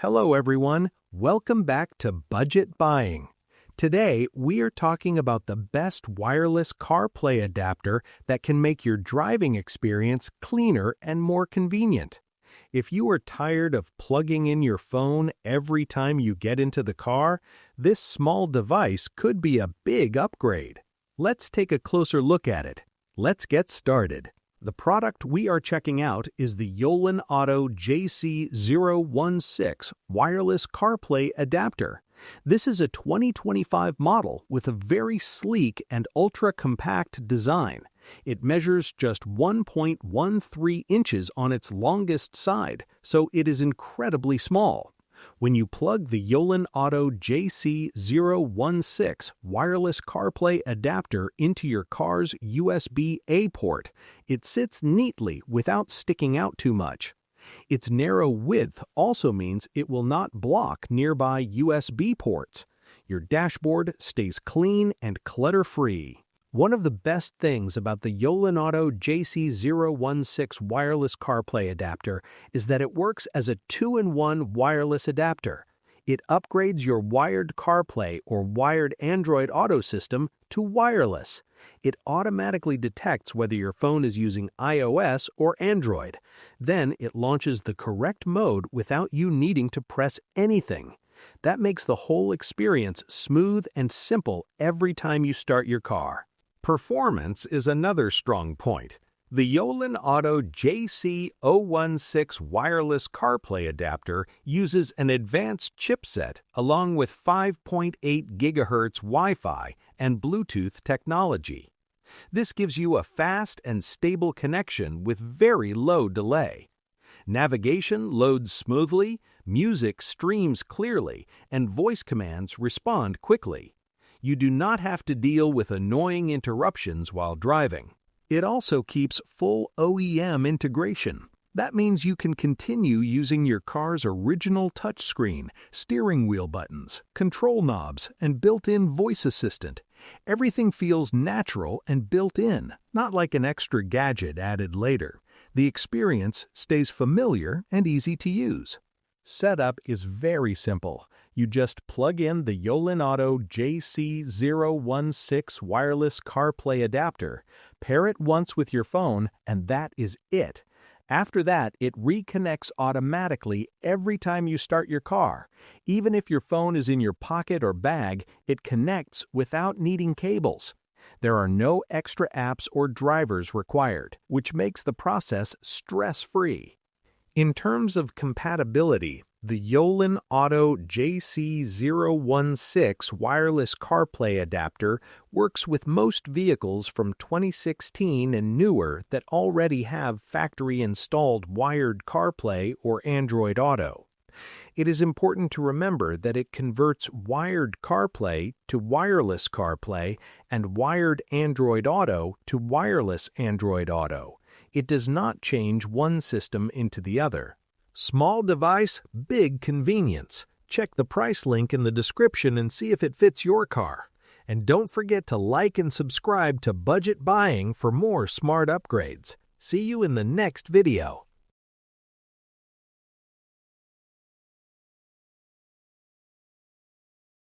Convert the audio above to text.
Hello everyone, welcome back to Budget Buying. Today we are talking about the best wireless CarPlay adapter that can make your driving experience cleaner and more convenient. If you are tired of plugging in your phone every time you get into the car, this small device could be a big upgrade. Let's take a closer look at it. Let's get started. The product we are checking out is the Yolin Auto JC016 wireless CarPlay adapter. This is a 2025 model with a very sleek and ultra-compact design. It measures just 1.13 inches on its longest side, so it is incredibly small. When you plug the Yolin Auto JC016 wireless CarPlay adapter into your car's USB-A port, it sits neatly without sticking out too much. Its narrow width also means it will not block nearby USB ports. Your dashboard stays clean and clutter-free. One of the best things about the Yolin Auto JC016 wireless CarPlay adapter is that it works as a 2-in-1 wireless adapter. It upgrades your wired CarPlay or wired Android Auto system to wireless. It automatically detects whether your phone is using iOS or Android. Then it launches the correct mode without you needing to press anything. That makes the whole experience smooth and simple every time you start your car. Performance is another strong point. The Yolin Auto JC016 wireless CarPlay adapter uses an advanced chipset along with 5.8 GHz Wi-Fi and Bluetooth technology. This gives you a fast and stable connection with very low delay. Navigation loads smoothly, music streams clearly, and voice commands respond quickly. You do not have to deal with annoying interruptions while driving. It also keeps full OEM integration. That means you can continue using your car's original touchscreen, steering wheel buttons, control knobs, and built-in voice assistant. Everything feels natural and built in, not like an extra gadget added later. The experience stays familiar and easy to use. Setup is very simple. You just plug in the Yolin Auto JC016 wireless CarPlay adapter, pair it once with your phone, and that is it. After that, it reconnects automatically every time you start your car. Even if your phone is in your pocket or bag, it connects without needing cables. There are no extra apps or drivers required, which makes the process stress-free. In terms of compatibility, the Yolin Auto JC016 wireless CarPlay adapter works with most vehicles from 2016 and newer that already have factory-installed wired CarPlay or Android Auto. It is important to remember that it converts wired CarPlay to wireless CarPlay and wired Android Auto to wireless Android Auto. It does not change one system into the other. Small device, big convenience. Check the price link in the description and see if it fits your car. And don't forget to like and subscribe to Budget Buying for more smart upgrades. See you in the next video.